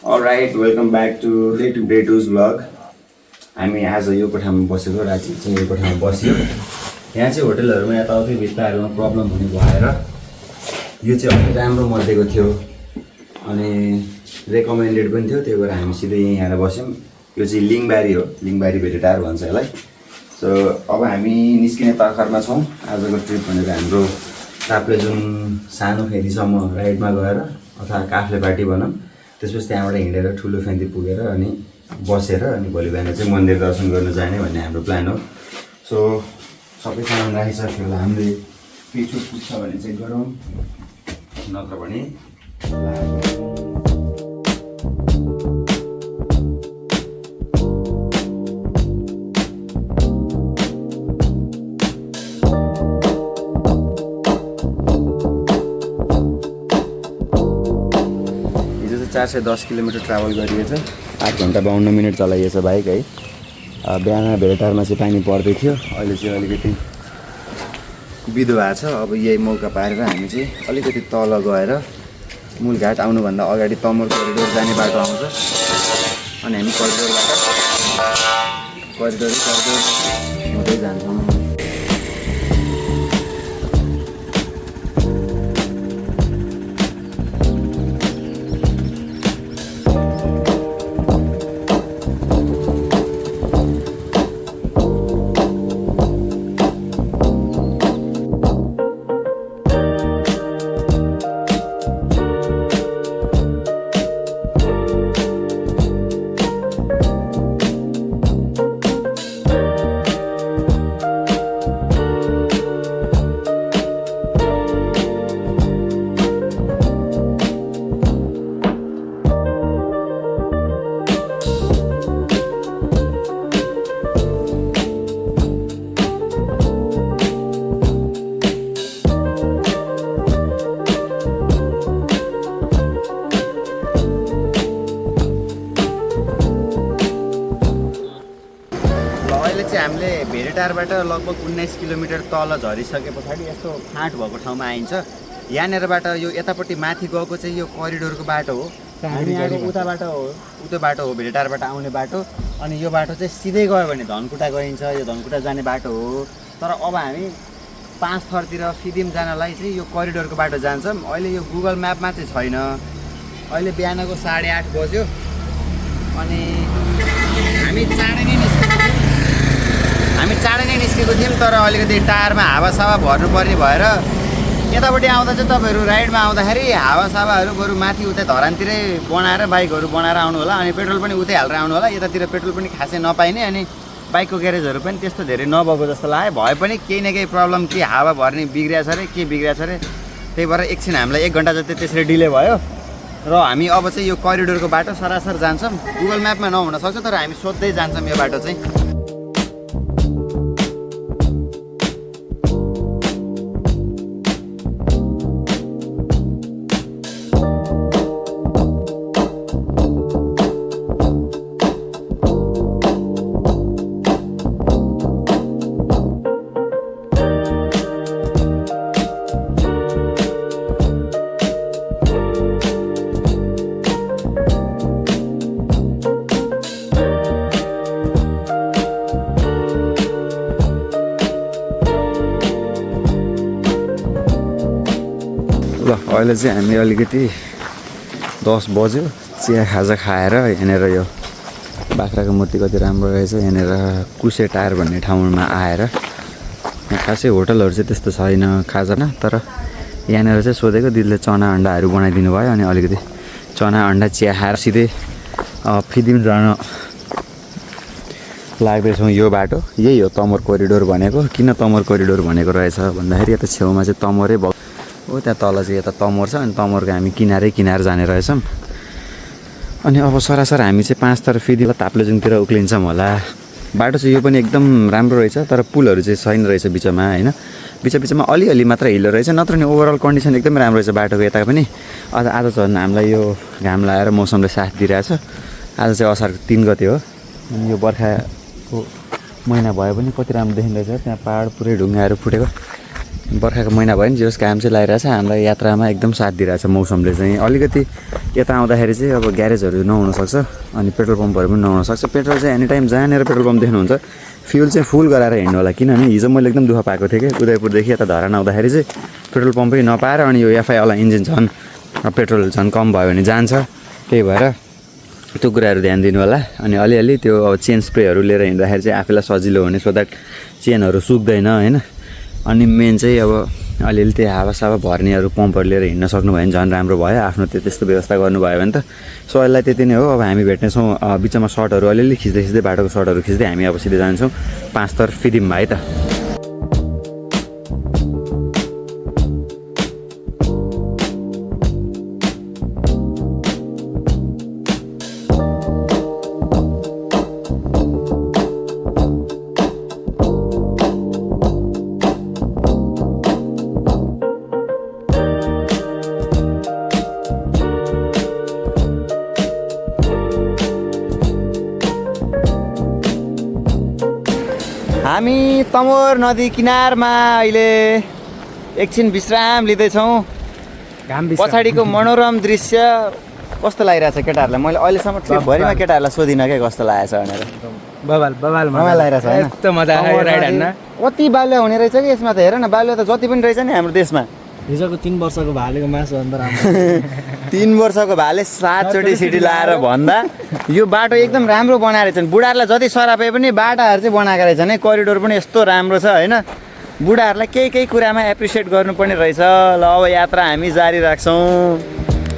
Alright, welcome back to Day Two's vlog. हामी आज यो कोठामा बसेको राति चाहिँ यो कोठामा बस्यो। यहाँ चाहिँ होटलहरुमा यताउति भित्ताहरुमा प्रब्लम हुने भएर यो चाहिँ अलि राम्रो मध्येको थियो अनि रेकमेन्डेड पनि थियो, त्यही भएर हामी सिधै यही आएर बस्यौं। यो चाहिँ लिङबारी हो, लिङबारी भेटेटार भन्छ यसलाई। सो अब हामी निस्किने तर्खरमा छौं। आजको ट्रिप भनेको हाम्रो ताप्लेजुङ सानो फेदीसम्म राइडमा गएर अथवा काफ्ले पार्टी भनौं, त्यसपछि त्यहाँबाट हिँडेर ठुलो फेदी पुगेर अनि बसेर अनि भोलि बिहान चाहिँ मन्दिर दर्शन गर्न जाने भन्ने हाम्रो प्लान हो। सो सबै सामान राखिसक्यो होला, हामीले पेचो पुग्छ भने चाहिँ गरौँ, नत्र भने हिजो चाहिँ 410 किलोमिटर ट्राभल गरिएछ, 8 घण्टा 52 मिनट चलाइएछ बाइक है। बिहान भेटारमा चाहिँ पानी पर्दै थियो, अहिले चाहिँ अलिकति बिदो भएको छ। अब यही मौका पारेर हामी चाहिँ अलिकति तल गएर मूलघाट आउनुभन्दा अगाडि तमोर करिडोर जाने बाटो आउँछ अनि हामी करिडोरबाट करिडोर हुँदै जान्छौँ। हामीले भेटेटारबाट लगभग 19 किलोमिटर तल झरिसके पछाडि यस्तो फाँट भएको ठाउँमा आइन्छ। यहाँनेरबाट यो यतापट्टि माथि गएको चाहिँ यो करिडोरको बाटो हो, हामी यहाँको उतो बाटो हो भेटेटारबाट आउने बाटो। अनि यो बाटो चाहिँ सिधै गयो भने धनकुटा गइन्छ, यो धनकुटा जाने बाटो हो। तर अब हामी 5 थरतिर सिदिम जानलाई चाहिँ यो करिडोरको बाटो जान्छौँ। अहिले यो गुगल म्यापमा चाहिँ छैन। अहिले बिहानको 8:30 बज्यो अनि हामी चाँडै नै निस्केको थियौँ, तर अलिकति टायरमा हावासावा भर्नुपर्ने भएर यतापट्टि आउँदा चाहिँ तपाईँहरू राइडमा आउँदाखेरि हावासावाहरू बरु माथि उतै धरानतिरै बनाएर बाइकहरू बनाएर आउनु होला अनि पेट्रोल पनि उतै हालेर आउनु होला। यतातिर पेट्रोल पनि खासै नपाइने अनि बाइकको ग्यारेजहरू पनि त्यस्तो धेरै नभएको जस्तो लाग्यो। भए पनि केही न केही प्रब्लम, के हावा भर्ने बिग्रिएछ अरे के बिग्रिएछ अरे, त्यही भएर एकछिन हामीलाई 1 घन्टा जति त्यसरी डिले भयो। र हामी अब चाहिँ यो करिडोरको बाटो सरासर जान्छौँ। गुगल म्यापमा नहुन सक्छ तर हामी सोध्दै जान्छौँ यो बाटो चाहिँ। ल अहिले चाहिँ हामी अलिकति 10 बज्यो, चिया खाजा खाएर यहाँनिर यो बाख्राको मूर्ति कति राम्रो रहेछ, यहाँनिर कुसे टायर भन्ने ठाउँमा आएर यहाँ खासै होटलहरू चाहिँ त्यस्तो छैन खाजा न, तर यहाँनिर चाहिँ सोधेको दिदीले चना अन्डाहरू बनाइदिनु भयो अनि अलिकति चना अन्डा चिया खाएर सिधै फिदिम जान लाग्दैछौँ। यो बाटो यही हो तमोर कोरिडोर भनेको। किन तमोर कोरिडोर भनेको रहेछ भन्दाखेरि यता छेउमा चाहिँ तमोरै हो, त्यहाँ तल चाहिँ यता तमोर छ अनि तमोरको हामी किनारै जाने रहेछौँ। अनि अब सरासर हामी चाहिँ 5 तर फेदी ताप्लेजुङतिर उक्लिन्छौँ होला। बाटो चाहिँ यो पनि एकदम राम्रो रहेछ, तर पुलहरू चाहिँ छैन रहेछ बिचमा हैन, बिचमा अलिअलि मात्र हिलो रहेछ, नत्र नि ओभरअल कन्डिसन एकदम राम्रो रहेछ बाटोको। यता पनि आज झन् हामीलाई यो घाम लगाएर मौसमले साथ दिइरहेछ। आज चाहिँ असार 3 गते हो, यो बर्खाको महिना भए पनि कति राम्रो देखिँदैछ। त्यहाँ पहाड पुरै ढुङ्गाहरू फुटेको बर्खाको महिना भयो नि जस काम चाहिँ लागिरहेछ हामीलाई यात्रामा एकदम साथ दिइरहेछ मौसमले चाहिँ अलिकति यता आउँदाखेरि चाहिँ अब ग्यारेजहरू नहुनसक्छ अनि पेट्रोल पम्पहरू पनि नहुनसक्छ पेट्रोल चाहिँ एनी टाइम जहाँनिर पेट्रोल पम्प देख्नुहुन्छ फ्युल चाहिँ फुल गराएर हिँड्नु होला किनभने हिजो मैले एकदम दुःख पाएको थिएँ कि उदयपुरदेखि यता धरान आउँदाखेरि चाहिँ पेट्रोल पम्पै नपाएर अनि यो एफआईवाला इन्जिन झन् पेट्रोल झन् कम भयो भने जान्छ त्यही भएर त्यो कुराहरू ध्यान दिनु होला अनि अलिअलि त्यो अब चेन स्प्रेहरू लिएर हिँड्दाखेरि चाहिँ आफूलाई सजिलो हुने सो द्याट चेनहरू सुक्दैन होइन अनि मेन चाहिँ अब अलिअलि त्यो हावासावा भर्नेहरू पम्पहरू लिएर हिँड्न सक्नुभयो भने झन् राम्रो भयो आफ्नो त्यस्तो व्यवस्था गर्नुभयो भने त सो अहिले त्यति नै हो अब हामी भेट्नेछौँ बिचमा सर्टहरू अलिअलि खिच्दै बाटोको सर्टहरू खिच्दै हामी अब सिधै जान्छौँ 5 थर फिदिममा है त हामी तमोर नदी किनारमा अहिले एकछिन विश्राम लिँदैछौँ पछाडिको मनोरम दृश्य कस्तो लागिरहेछ केटाहरूलाई मैले अहिलेसम्म ट्रिपभरिमा केटाहरूलाई सोधिनँ क्या कस्तो लागेछ भनेर बबाल लागिरहेछ होइन यस्तो मजा आयो राइड हान्न कति बाल्य हुने रहेछ कि यसमा त हेर न बाल्य त जति पनि रहेछ नि हाम्रो देशमा हिजोको 3 वर्षको भालेको मासु अन्त राम्रो 3 वर्षको भाले 7 चोटि सिटी लाएर भन्दा यो बाटो एकदम राम्रो बनाएर छन् बुढाहरूलाई जति सरापे पनि बाटाहरू चाहिँ बनाएका रहेछन् है करिडोर पनि यस्तो राम्रो छ होइन बुढाहरूलाई केही कुरामा एप्रिसिएट गर्नुपर्ने रहेछ ल अब यात्रा हामी जारी राख्छौँ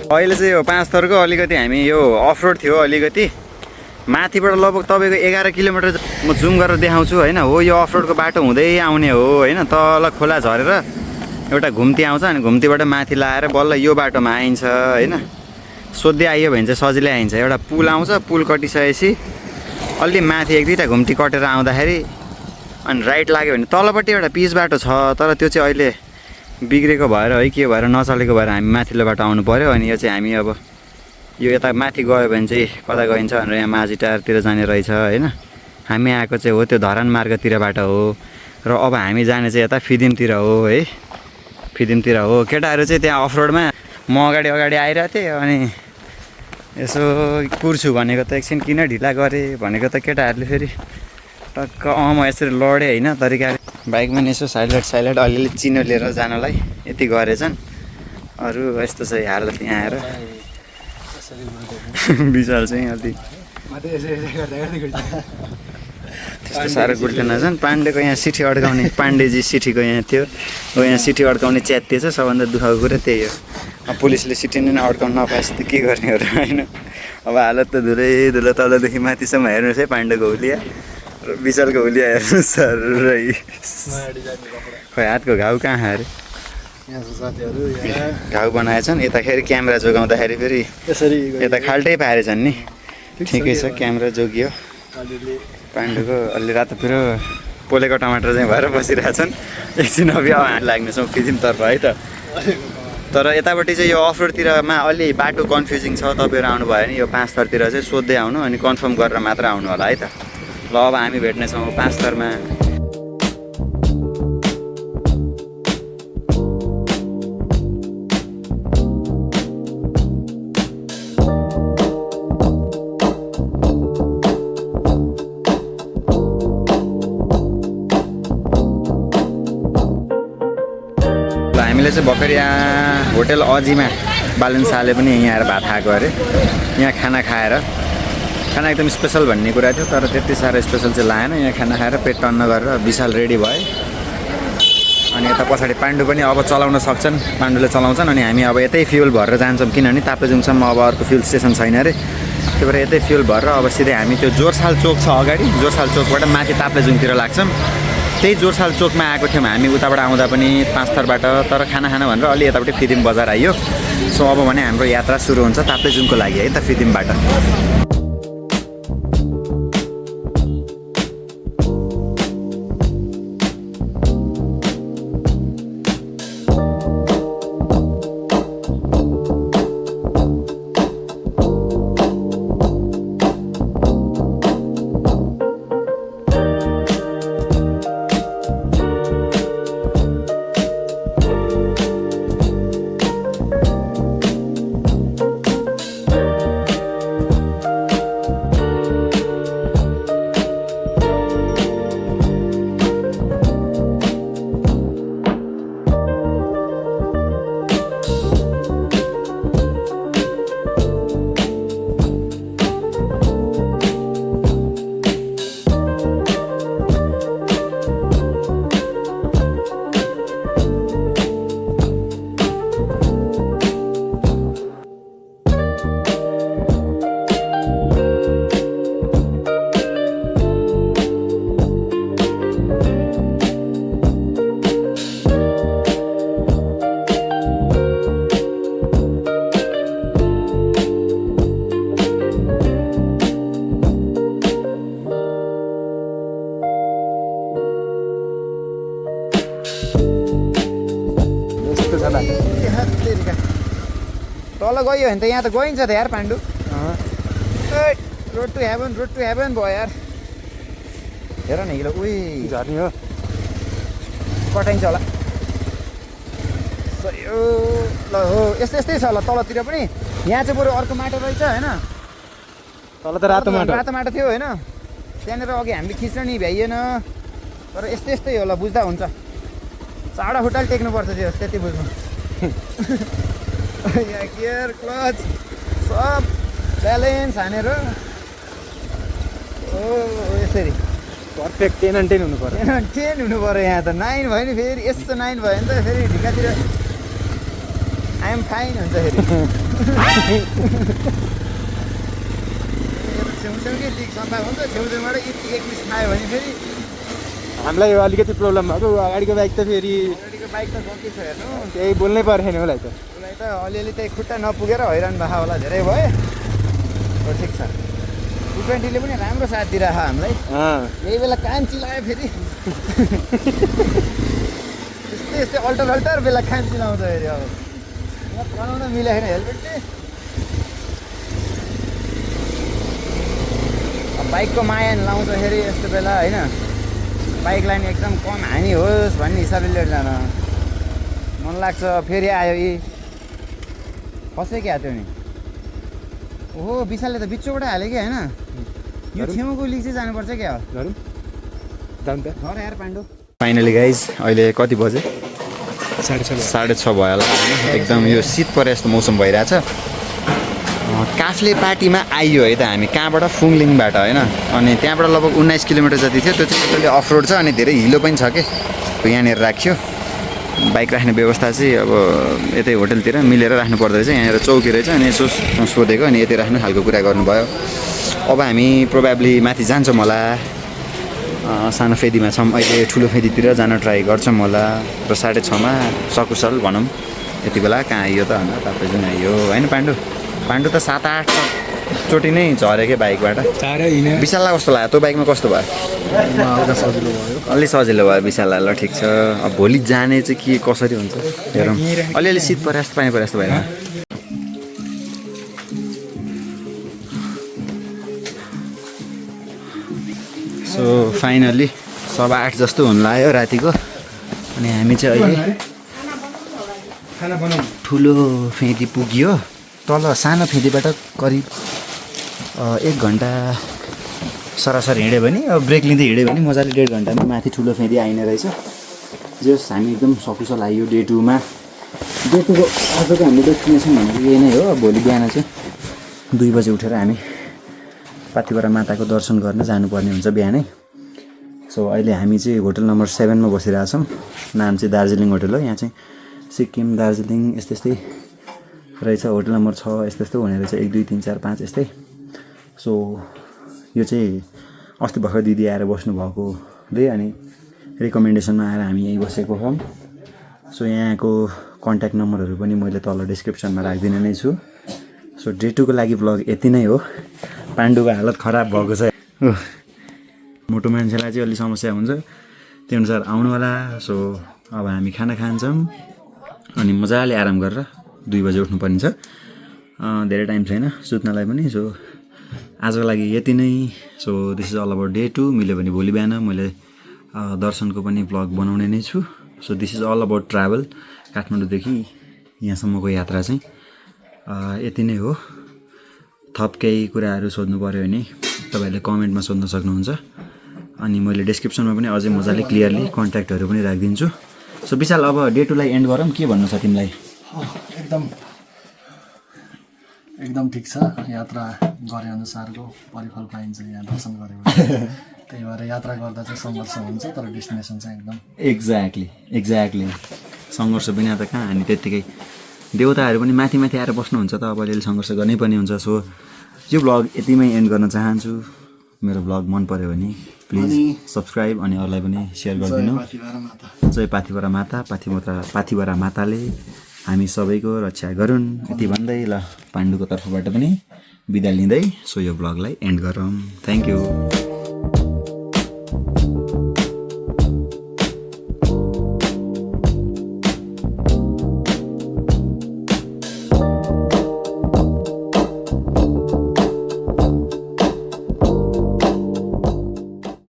अहिले चाहिँ यो 5 थरको अलिकति हामी यो अफ रोड थियो अलिकति माथिबाट लगभग तपाईँको 11 किलोमिटर म जुम गरेर देखाउँछु होइन हो यो अफ रोडको बाटो हुँदै आउने हो होइन तल खोला झरेर एउटा घुम्ती आउँछ अनि घुम्तीबाट माथि लाएर बल्ल यो बाटोमा आइन्छ होइन सोध्दै आइयो भने चाहिँ सजिलै आइन्छ एउटा पुल आउँछ पुल कटिसकेपछि अलि माथि 1-2टा घुम्ती कटेर आउँदाखेरि अनि राइट लाग्यो भने तलपट्टि एउटा पिच बाटो छ तर त्यो चाहिँ अहिले बिग्रेको भएर है के भएर नचलेको भएर हामी माथिल्लो बाटो आउनु पऱ्यो अनि यो चाहिँ हामी अब यो यता माथि गयो भने चाहिँ कता गइन्छ भनेर यहाँ माझीटारतिर जाने रहेछ होइन हामी आएको चाहिँ हो त्यो धरान मार्गतिरबाट हो र अब हामी जाने चाहिँ यता फिदिमतिर हो है फिदिमतिर हो केटाहरू चाहिँ त्यहाँ अफरोडमा म अगाडि आइरहेको थिएँ अनि यसो कुर्छु भनेको त एकछिन किन ढिला गरेँ भनेको त केटाहरूले फेरि टक्क म यसरी लडेँ होइन तरिकाले बाइकमा नि यसो साइलेन्ट अलिअलि चिनो लिएर जानलाई यति गरेछन् अरू यस्तो चाहिँ हालत यहाँ आएर विशाल चाहिँ अलि त्यस्तो साह्रो गुल्टेन झन् पाण्डेको यहाँ सिठी अड्काउने पाण्डेजी सिठीको यहाँ थियो हो यहाँ सिठी अड्काउने च्यातिएछ सबभन्दा दुःखको कुरा त्यही हो पुलिसले सिठी नै अड्काउनु नपाएपछि त के गर्ने हो र होइन अब हालत त धुलो तलदेखि माथिसम्म हेर्नुहोस् है पाण्डेको हुलिया र विशालको हुलिया हेर्नुहोस् सर खोइ हातको घाउ कहाँ अरे घाउ बनाएछन् यताखेरि क्यामेरा जोगाउँदाखेरि फेरि यता खाल्टै पारेछन् नि ठिकै छ क्यामेरा जोगियो पाण्डुको अलि रातो पिरो पोलेको टमाटर चाहिँ भएर बसिरहेछन् एकछिन अब लाग्नेछौँ फिदिमतर्फ है त तर यतापट्टि चाहिँ यो अफ रोडतिरमा अलि बाटो कन्फ्युजिङ छ तपाईँहरू आउनुभयो भने यो 5 थरतिर चाहिँ सोध्दै आउनु अनि कन्फर्म गरेर मात्र आउनु होला है त ल अब हामी भेट्नेछौँ 5 थरमा हामीले चाहिँ भर्खर यहाँ होटेल अजीमा बालन शाहले पनि यहाँ आएर भात खाएको अरे यहाँ खाना खाएर खाना एकदम स्पेसल भन्ने कुरा थियो तर त्यति साह्रो स्पेसल चाहिँ लागेन यहाँ खाना खाएर पेट टन्न गरेर विशाल रेडी भयो अनि यता पछाडि पाण्डु पनि अब चलाउन सक्छन् पाण्डुले चलाउँछन् अनि हामी अब यतै फ्युल भरेर जान्छौँ किनभने ताप्लेजुङसम्म अब अर्को फ्युल स्टेसन छैन अरे त्यही भएर यतै फ्युल भरेर अब सिधै हामी त्यो जोरसाल चोक छ अगाडि जोरसाल चोकबाट माथि ताप्लेजुङतिर लाग्छौँ त्यही जोरसाल चोकमा आएको थियौँ हामी उताबाट आउँदा पनि 5 थरबाट तर खाना भनेर अलि यतापट्टि फिदिम बजार आइयो सो अब भने हाम्रो यात्रा सुरु हुन्छ ताप्लेजुङको लागि है त फिदिमबाट होला तल गयो भने त यहाँ त गइन्छ त यार पाण्डु रोड टु हेभन भयो यार हेर न हिलो उही झर्नी हो कटाइन्छ होला यो ल हो यस्तै छ होला तलतिर पनि यहाँ चाहिँ बरु अर्को माटो रहेछ होइन तल त रातो माटो थियो होइन त्यहाँनिर अघि हामीले खिच्न नि भ्याइएन तर यस्तै होला बुझ्दा हुन्छ चाडा खुट्टाले टेक्नुपर्छ त्यो त्यति बुझ्नु यहाँ गियर क्लच सब ब्यालेन्स हानेर ओ यसरी पर्फेक्ट 10 and 10 हुनु पर्यो 10 हुनु पर्यो यहाँ त 9 भयो नि फेरि यस्तो 9 भयो भने त फेरि ढिकातिर आइएम फाइन हुन्छ फेरि छेउछेउकै दिग सफा हुन्छ छेउछेउबाट एक मिस खायो भने फेरि हामीलाई अलिकति प्रब्लम भएको अगाडिको बाइक त फेरि अगाडिको बाइक त कति छ हेर्नु त्यही बोल्नै परेन उसलाई त अलिअलि त्यही खुट्टा नपुगेर हैरान भएको होला धेरै भयो ठिक छ 220ले पनि राम्रो साथ दिइरहेको हामीलाई यही बेला कान चिलायो फेरि यस्तै अल्टर बेला कान चिलाउँछ फेरि अब यहाँ बनाउन मिलेको छैन हेलमेटले बाइकको माया लाउँछ फेरि यस्तो बेला होइन बाइकलाई नि एकदम कम हानि होस् भन्ने हिसाबले लिएर जान मन लाग्छ फेरि आयो यी कसै क्या त्यो नि ओहो विशालले त बिचोबाट हाल्यो कि होइन यो छेउको लिग चाहिँ जानुपर्छ क्या हो घर यार पाण्डु फाइनली गाइज अहिले कति बजे 6:30 भयो होला एकदम यो शीत परे जस्तो मौसम भइरहेछ काफ्ले पार्टीमा आइयो है त हामी कहाँबाट फुङलिङबाट होइन अनि त्यहाँबाट लगभग 19 किलोमिटर जति थियो त्यो चाहिँ टोटली अफ रोड छ अनि धेरै हिलो पनि छ कि यहाँनिर राख्यो बाइक राख्ने व्यवस्था चाहिँ अब यतै होटलतिर मिलेर राख्नु पर्दो रहेछ यहाँनिर चौकी रहेछ अनि यसो सोधेको अनि यतै राख्ने खालको कुरा गर्नुभयो अब हामी प्रोबेबली माथि जान्छौँ होला सानो फेदीमा छौँ अहिले ठुलो फेदीतिर जान ट्राई गर्छौँ होला र 6:30मा सकुशल भनौँ यति बेला कहाँ आइयो त अन्त तपाईँ जुन आइयो होइन पाण्डु त 7-8 चोटि नै झऱ्यो क्या बाइकबाट विशाललाई कस्तो लाग्यो तँ बाइकमा कस्तो भयो अलि सजिलो भयो विशाललाई ल ठिक छ अब भोलि जाने चाहिँ के कसरी हुन्छ हेरौँ अलिअलि शीत परे जस्तो पानी परे जस्तो भएन सो फाइनल्ली 8:15 जस्तो हुन लाग्यो रातिको अनि हामी चाहिँ अहिले ठुलो फेदी पुग्यो तल सानो फेदीबाट करिब 1 घन्टा सरासर हिँड्यो भने अब ब्रेक लिँदै हिँड्यो भने मजाले 1.5 घन्टामा माथि ठुलो फेदी आइने रहेछ जस हामी एकदम सकुशल आइयो डे 2मा डे 2को आजको हाम्रो डेस्टिनेसन भनेको यही नै हो भोलि बिहान चाहिँ 2 बजे उठेर हामी पाथिभरा माताको दर्शन गर्न जानुपर्ने हुन्छ बिहानै सो अहिले हामी चाहिँ होटल नम्बर 7मा बसिरहेछौँ नाम चाहिँ दार्जिलिङ होटल हो यहाँ चाहिँ सिक्किम दार्जिलिङ यस्तै रहेछ होटल नम्बर 6 यस्तो हुने रहेछ 1 2 3 4 5 यस्तै सो यो चाहिँ अस्ति भर्खर दिदी आएर बस्नुभएकोले अनि रिकमेन्डेसनमा आएर हामी यहीँ बसेको छौँ सो यहाँको कन्ट्याक्ट नम्बरहरू पनि मैले तल डिस्क्रिप्सनमा राखिदिने नै छु सो डे 2 को लागि भ्लग यति नै हो पाण्डुको हालत खराब भएको छ मोटो मान्छेलाई चाहिँ अलि समस्या हुन्छ त्यो अनुसार आउनु होला सो अब हामी खाना खान्छौँ अनि मजाले आराम गरेर 2 बजे उठ्नुपर्ने छ धेरै टाइम छैन सुत्नलाई पनि सो आजको लागि यति नै so this is all about day 2 मिल्यो भने भोलि बिहान मैले दर्शनको पनि भ्लग बनाउने नै छु so this is all about travel काठमाडौँदेखि यहाँसम्मको यात्रा चाहिँ यति नै हो थप केही कुराहरू सोध्नु पऱ्यो भने तपाईँहरूले कमेन्टमा सोध्न सक्नुहुन्छ अनि मैले डिस्क्रिप्सनमा पनि अझै मजाले क्लियरली कन्ट्याक्टहरू पनि राखिदिन्छु सो विशाल अब डे 2 लाई एन्ड गरौँ के भन्नु छ तिमीलाई एकदम ठिक छ यात्रा गरे अनुसारको परिफल पाइन्छ यहाँ दर्शन गऱ्यो त्यही भएर यात्रा गर्दा चाहिँ सङ्घर्ष हुन्छ तर डेस्टिनेसन चाहिँ एकदम एक्ज्याक्टली सङ्घर्ष बिना त कहाँ हामी त्यत्तिकै देउताहरू पनि माथि आएर बस्नुहुन्छ त अब अलिअलि सङ्घर्ष गर्नै पर्ने हुन्छ सो यो भ्लग यतिमै एन्ड गर्न चाहन्छु मेरो भ्लग मन पर्यो भने प्लिज सब्सक्राइब अनि अरूलाई पनि सेयर गरिदिनु जय पाथिभरा माता पाथिभरा माताले हामी सबैको रक्षा गरून् यति भन्दै ल पाण्डुको तर्फबाट पनि बिदा लिँदै सो यो भ्लगलाई एन्ड गरौँ थ्याङ्क यू